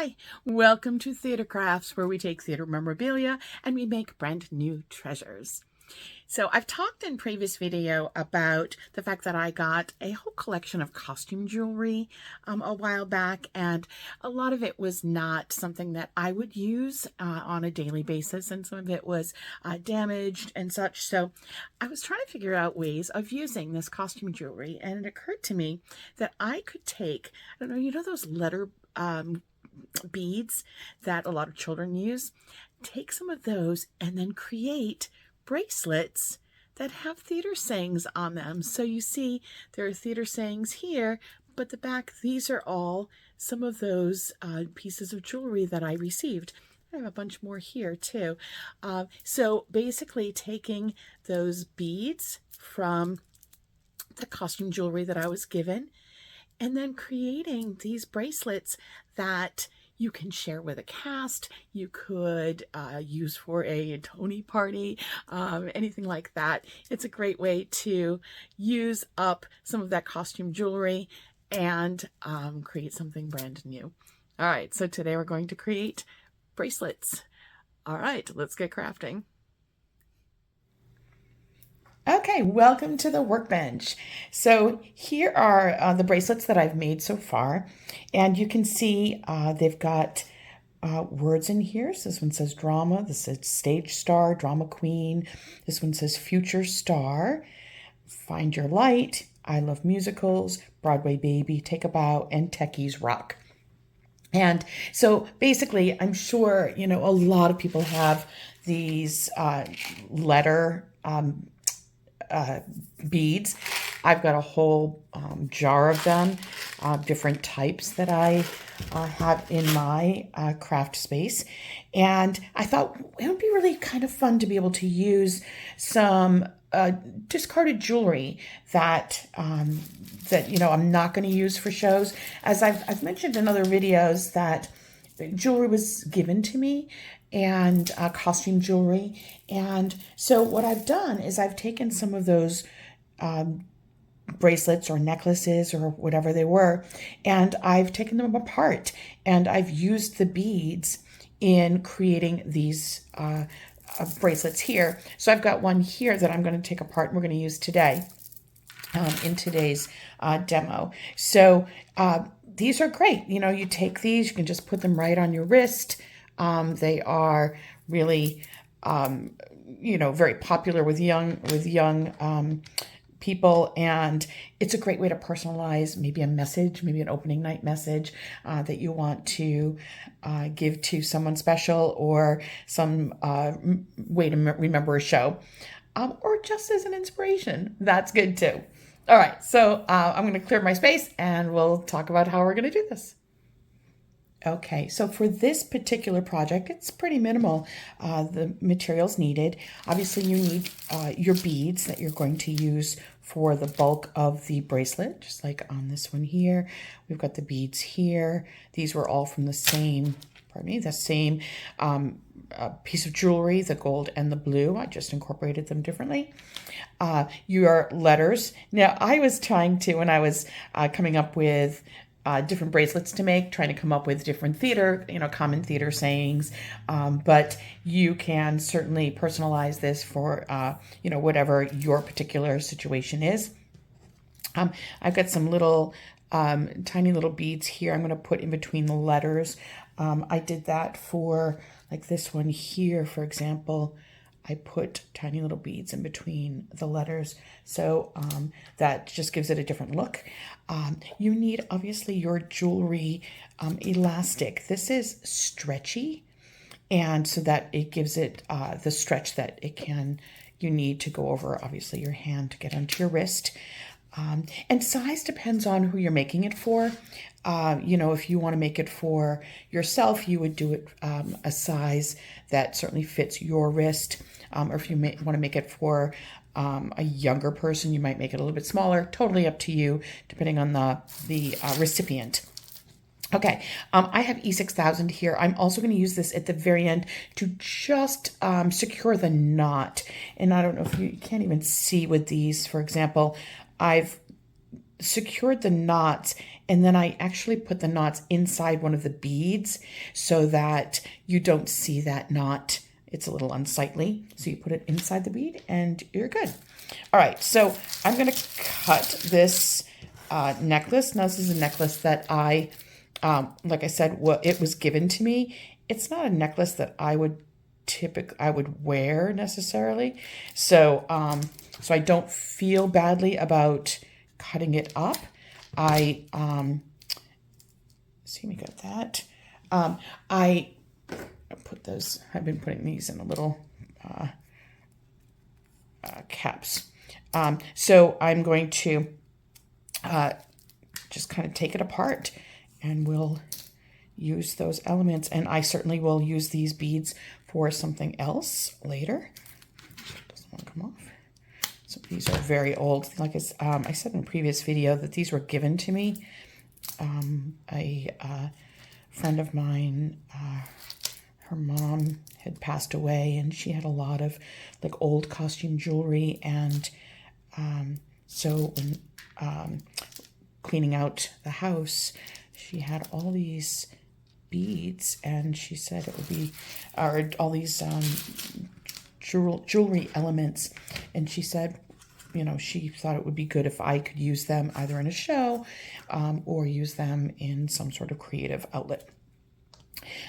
Hi, welcome to Theater Crafts, where we take theater memorabilia and we make brand new treasures. So I've talked in previous video about the fact that I got a whole collection of costume jewelry a while back, and a lot of it was not something that I would use on a daily basis, and some of it was damaged and such. So I was trying to figure out ways of using this costume jewelry, and it occurred to me that I could take, I don't know, you know those letter beads that a lot of children use? Take some of those and then create bracelets that have theater sayings on them. So you see there are theater sayings here, but the back, these are all some of those pieces of jewelry that I received. I have a bunch more here too. So basically taking those beads from the costume jewelry that I was given, and then creating these bracelets that you can share with a cast. You could use for a Tony party, anything like that. It's a great way to use up some of that costume jewelry and create something brand new. All right, so today we're going to create bracelets. All right, let's get crafting. Okay, welcome to the workbench. So here are the bracelets that I've made so far, and you can see they've got words in here. So this one says drama, this says stage star, drama queen. This one says future star, find your light, I love musicals, Broadway baby, take a bow, and techies rock. And so basically, I'm sure, you know, a lot of people have these letter beads. I've got a whole jar of them, different types that I have in my craft space. And I thought it would be really kind of fun to be able to use some discarded jewelry that you know, I'm not going to use for shows. As I've mentioned in other videos, that jewelry was given to me, and costume jewelry. And so what I've done is I've taken some of those bracelets or necklaces or whatever they were, and I've taken them apart, and I've used the beads in creating these bracelets here. So I've got one here that I'm going to take apart and we're going to use today in today's demo. So these are great. You know, you take these, you can just put them right on your wrist. They are really, you know, very popular with young people, and it's a great way to personalize maybe a message, maybe an opening night message that you want to give to someone special, or some way to remember a show, or just as an inspiration. That's good too. All right, so I'm going to clear my space and we'll talk about how we're going to do this. Okay, so for this particular project, it's pretty minimal, the materials needed. Obviously, you need your beads that you're going to use for the bulk of the bracelet, just like on this one here. We've got the beads here. These were all from the same, the same piece of jewelry, the gold and the blue. I just incorporated them differently. Your letters. Now, I was trying to, when I was coming up with different bracelets to make, trying to come up with different theater, you know, common theater sayings. But you can certainly personalize this for, you know, whatever your particular situation is. I've got some little tiny little beads here I'm going to put in between the letters. I did that for like this one here, for example. I put tiny little beads in between the letters, so that just gives it a different look. You need, obviously, your jewelry elastic. This is stretchy, and so that it gives it the stretch that you need to go over, obviously, your hand to get onto your wrist. And size depends on who you're making it for. You know, if you want to make it for yourself, you would do it a size that certainly fits your wrist. Or if you want to make it for a younger person, you might make it a little bit smaller. Totally up to you, depending on the recipient. Okay, I have E6000 here. I'm also going to use this at the very end to just secure the knot. And I don't know if you can't even see with these, for example, I've secured the knots, and then I actually put the knots inside one of the beads so that you don't see that knot. It's a little unsightly. So you put it inside the bead and you're good. All right, so I'm going to cut this necklace. Now this is a necklace that like I said, it was given to me. It's not a necklace that I would wear necessarily. So so I don't feel badly about cutting it up. See, we got that. I put those, I've been putting these in a little caps. So I'm going to just kind of take it apart, and we'll use those elements. And I certainly will use these beads for something else later. Doesn't want to come off. So these are very old. Like I said in a previous video that these were given to me. A friend of mine, her mom had passed away, and she had a lot of like old costume jewelry. And so when cleaning out the house, she had all these beads, and she said it would be, or all these jewelry elements, and she said, you know, she thought it would be good if I could use them either in a show or use them in some sort of creative outlet.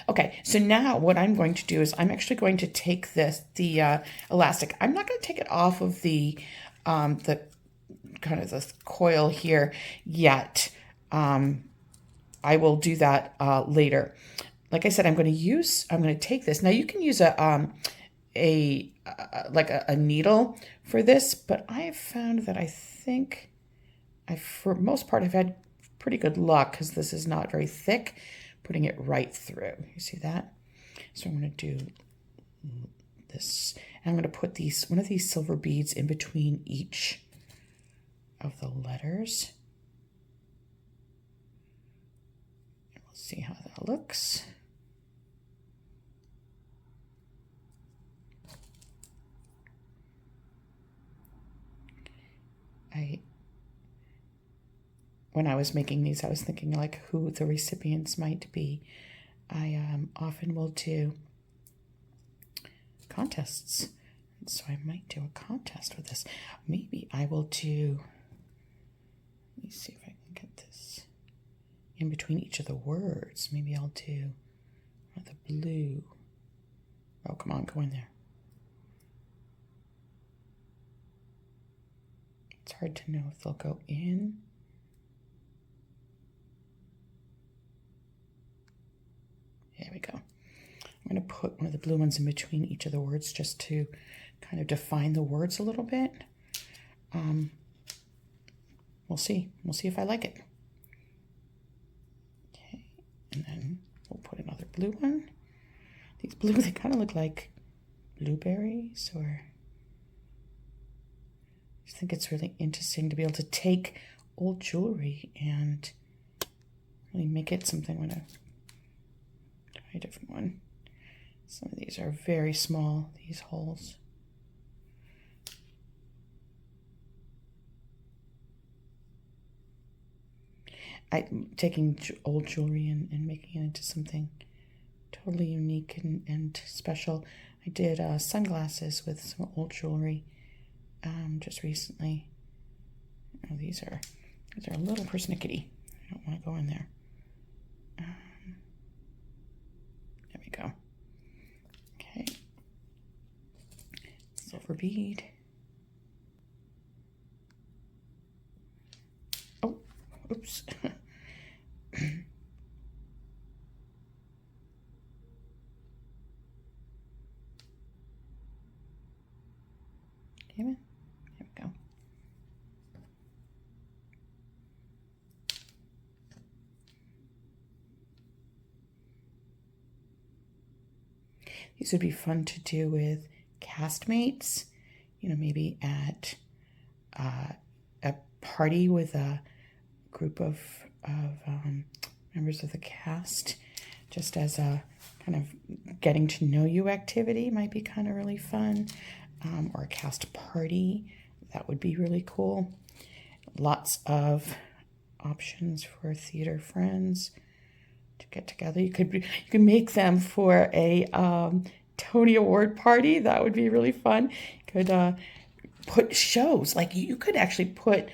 Okay, so now what I'm going to do is I'm actually going to take the elastic. I'm not going to take it off of the kind of the coil here yet. I will do that later. Like I said, I'm going to take this. Now you can use a needle for this, but I have found that I think for most part, I've had pretty good luck because this is not very thick, putting it right through. You see that? So I'm going to do this, and I'm going to put one of these silver beads in between each of the letters. And we'll see how that looks. When I was making these, I was thinking like who the recipients might be. I often will do contests, so I might do a contest with this. Maybe I will do, let me see if I can get this in between each of the words. Maybe I'll do the blue. Oh, come on, go in there. It's hard to know if they'll go in. There we go. I'm going to put one of the blue ones in between each of the words just to kind of define the words a little bit. We'll see. We'll see if I like it. Okay, and then we'll put another blue one. These blue, they kind of look like blueberries, or I just think it's really interesting to be able to take old jewelry and really make it something. I'm going to try a different one. Some of these are very small, these holes. I'm taking old jewelry and making it into something totally unique and special. I did sunglasses with some old jewelry just recently. Oh, these are a little persnickety. I don't want to go in there. There we go. Okay. Silver bead. Oh, oops. There we go. These would be fun to do with castmates, you know, maybe at a party with a group of members of the cast, just as a kind of getting to know you activity might be kind of really fun, or a cast party. That would be really cool. Lots of options for theater friends to get together. You could make them for a Tony Award party. That would be really fun. You could put shows, like you could actually put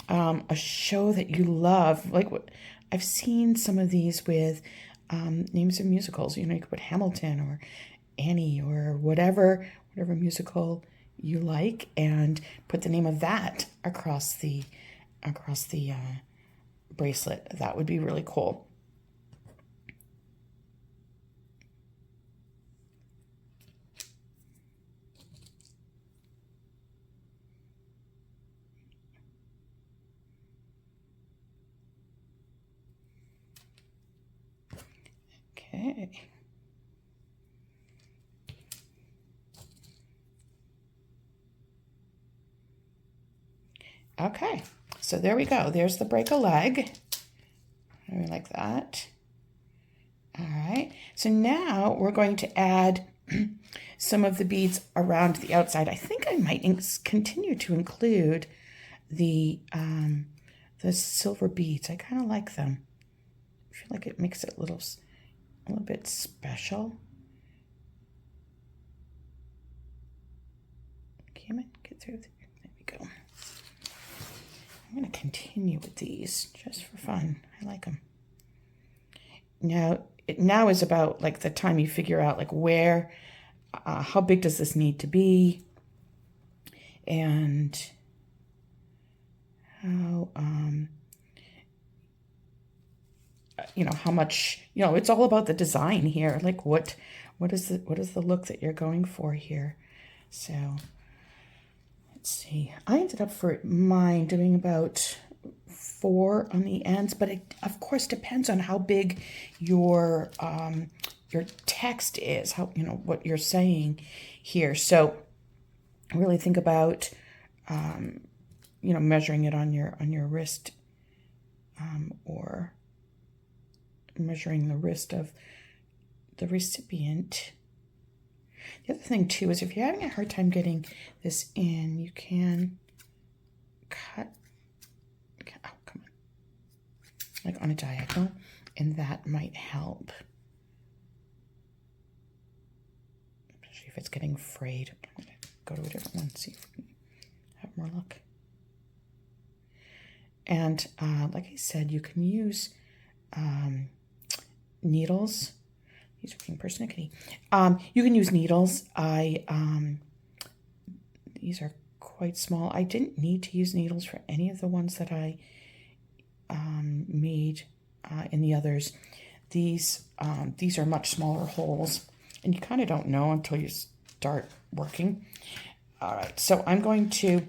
a show that you love. Like what I've seen some of these with names of musicals. You know, you could put Hamilton or Annie or whatever musical you like, and put the name of that across the bracelet. That would be really cool. Okay. Okay, so there we go. There's the break a leg. I like that. All right, so now we're going to add some of the beads around the outside. I think I might continue to include the silver beads. I kind of like them. I feel like it makes it a little bit special. Come on, get through there. There we go. I'm going to continue with these just for fun. I like them. Now is about like the time you figure out like where, how big does this need to be, and how, you know, how much, you know, it's all about the design here. Like what is the look that you're going for here? So let's see. I ended up for mine doing about 4 on the ends, but it of course depends on how big your text is, how, you know, what you're saying here. So really think about you know, measuring it on your wrist, or measuring the wrist of the recipient. The other thing too is if you're having a hard time getting this in, you can cut, oh, come on, like on a diagonal, and that might help. Especially if it's getting frayed. I'm going to go to a different one, see if we can have more luck. And like I said, you can use needles. These are being persnickety. You can use needles. These are quite small. I didn't need to use needles for any of the ones that I made in the others. These are much smaller holes, and you kind of don't know until you start working. All right, so I'm going to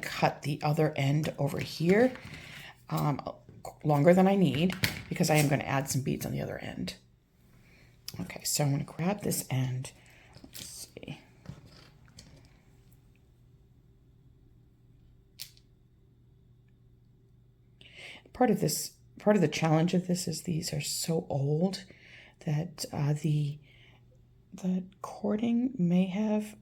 cut the other end over here, longer than I need, because I am going to add some beads on the other end. Okay, so I'm going to grab this end. Let's see. Part of the challenge of this is these are so old that the cording may have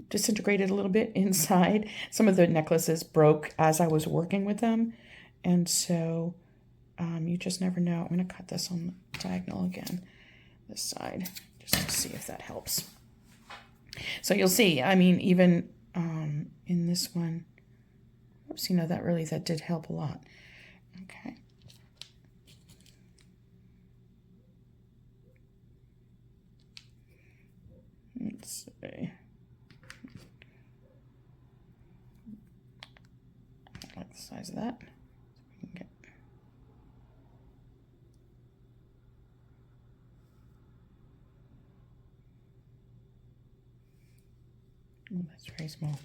disintegrated a little bit inside. Some of the necklaces broke as I was working with them, and so you just never know. I'm going to cut this on the diagonal again, this side, just to see if that helps. So you'll see, I mean, even in this one, oops, you know, that did help a lot. Okay. Let's see. I like the size of that. Oh, that's very small.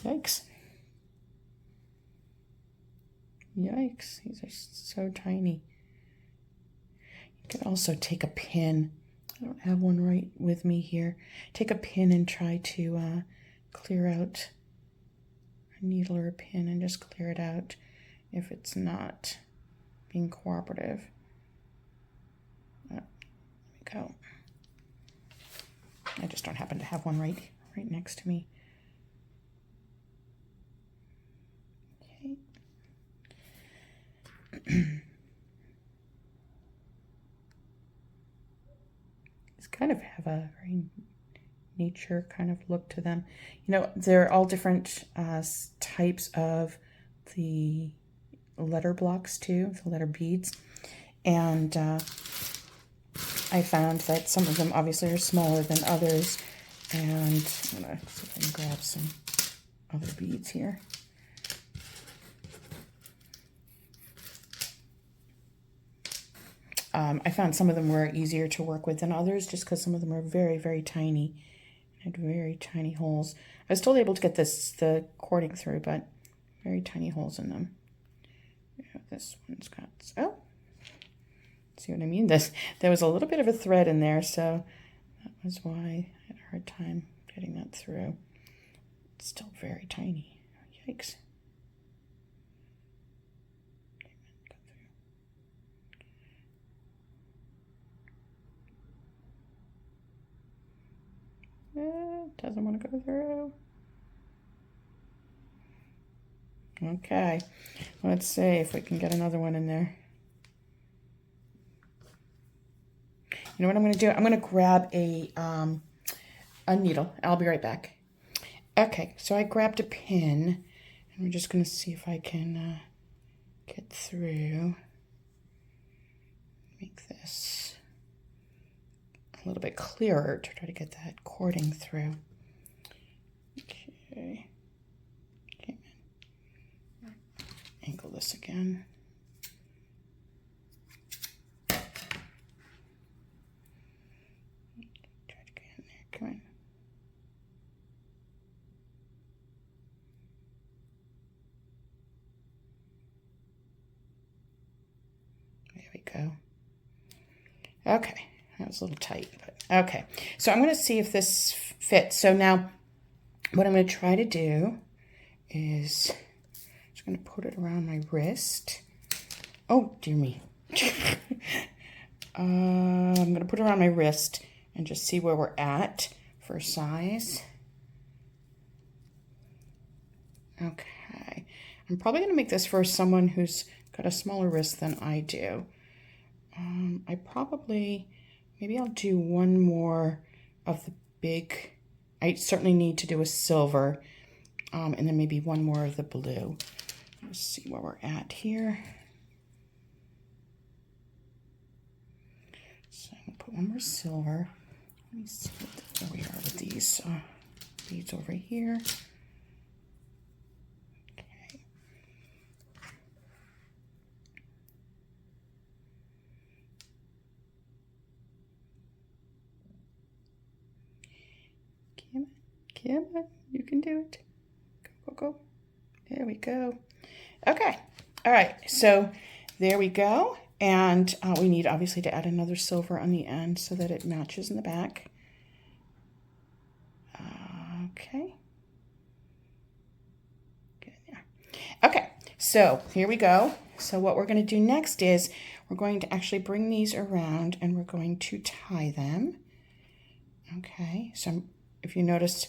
Yikes. Yikes. These are so tiny. You could also take a pin. I don't have one right with me here. Take a pin and try to clear out a needle or a pin and just clear it out if it's not being cooperative. There we go. I just don't happen to have one right next to me. These kind of have a very nature kind of look to them. You know, they're all different types of the letter blocks too, the letter beads. And I found that some of them obviously are smaller than others. And I'm going to see if I can grab some other beads here. I found some of them were easier to work with than others just because some of them are very, very tiny. Had very tiny holes. I was still able to get the cording through, but very tiny holes in them. Yeah, this one's got, oh, see what I mean? There was a little bit of a thread in there, so that was why I had a hard time getting that through. It's still very tiny. Yikes. Doesn't want to go through. Okay, let's see if we can get another one in there. You know what I'm going to do? I'm going to grab a needle. I'll be right back. Okay, so I grabbed a pin, and we're just going to see if I can get through. Make this a little bit clearer to try to get that cording through. Okay. Angle this again. Try to get in there. Come on. There we go. Okay, that was a little tight, but okay. So I'm going to see if this fits. So now what I'm going to try to do is just going to put it around my wrist. Oh, dear me. I'm going to put it around my wrist and just see where we're at for size. Okay. I'm probably going to make this for someone who's got a smaller wrist than I do. Maybe I'll do one more of the big, I certainly need to do a silver, and then maybe one more of the blue. Let's see where we're at here. So I'm going to put one more silver. Let me see where we are with these beads over here. Okay. Come on, you can do it. Go, go, go. There we go. Okay, all right, so there we go. And we need obviously to add another silver on the end so that it matches in the back. Okay. Get in there. Okay, so here we go. So what we're going to do next is we're going to actually bring these around and we're going to tie them. Okay, so if you notice,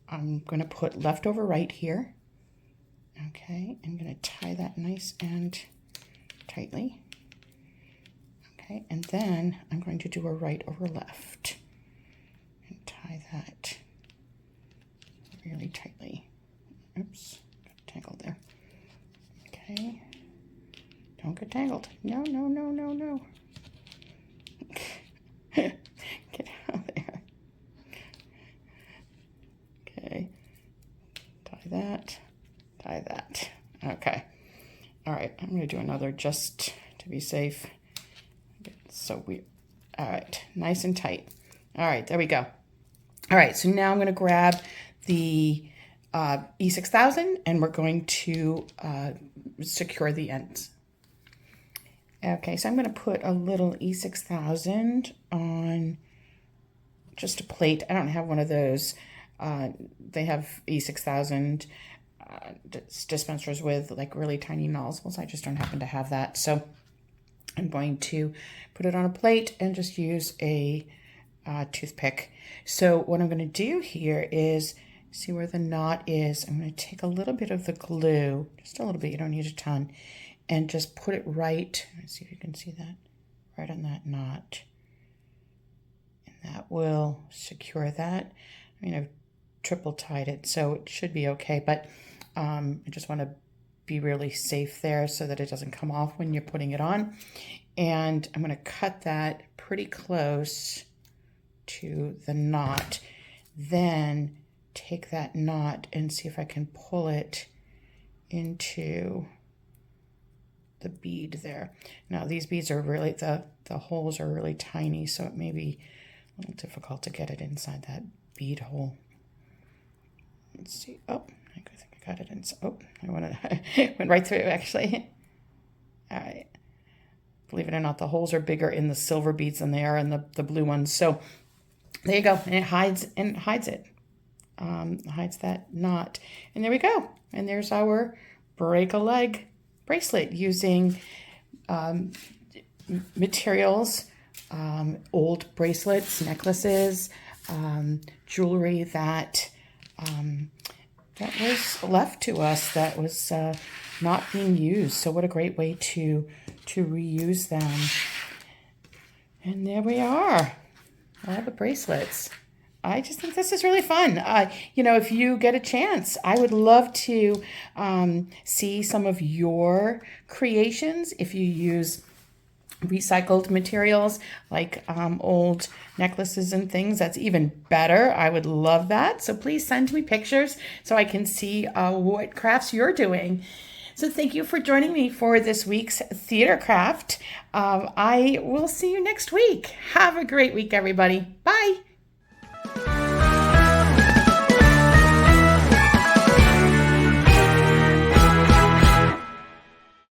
I'm going to put left over right here. Okay, I'm going to tie that nice and tightly. Okay, and then I'm going to do a right over left and tie that really tightly. Oops, got tangled there. Okay, don't get tangled. No, no, no, no, no. Get out of there. Okay, tie that. Tie that. Okay. All right. I'm going to do another just to be safe. It's so weird. All right. Nice and tight. All right. There we go. All right. So now I'm going to grab the E6000 and we're going to secure the ends. Okay. So I'm going to put a little E6000 on just a plate. I don't have one of those. They have E6000 dispensers with like really tiny nozzles. I just don't happen to have that. So I'm going to put it on a plate and just use a toothpick. So what I'm going to do here is see where the knot is. I'm going to take a little bit of the glue, just a little bit, you don't need a ton, and just put it right. Let's see if you can see that, right on that knot. And that will secure that. I mean, I've triple tied it, so it should be okay, but I just want to be really safe there so that it doesn't come off when you're putting it on. And I'm going to cut that pretty close to the knot. Then take that knot and see if I can pull it into the bead there. Now these beads are really, the holes are really tiny, so it may be a little difficult to get it inside that bead hole. Let's see. Oh, I think I got it in. Oh, I went right through it actually. All right. Believe it or not, the holes are bigger in the silver beads than they are in the blue ones. So there you go. And it hides it. Hides that knot. And there we go. And there's our break a leg bracelet using materials, old bracelets, necklaces, jewelry that was left to us that was not being used. So what a great way to reuse them. And there we are, all the bracelets. I just think this is really fun. If you get a chance, I would love to see some of your creations. If you use recycled materials like old necklaces and things, that's even better. I would love that. So please send me pictures so I can see what crafts you're doing. So thank you for joining me for this week's theater craft. I will see you next week. Have a great week, everybody. Bye.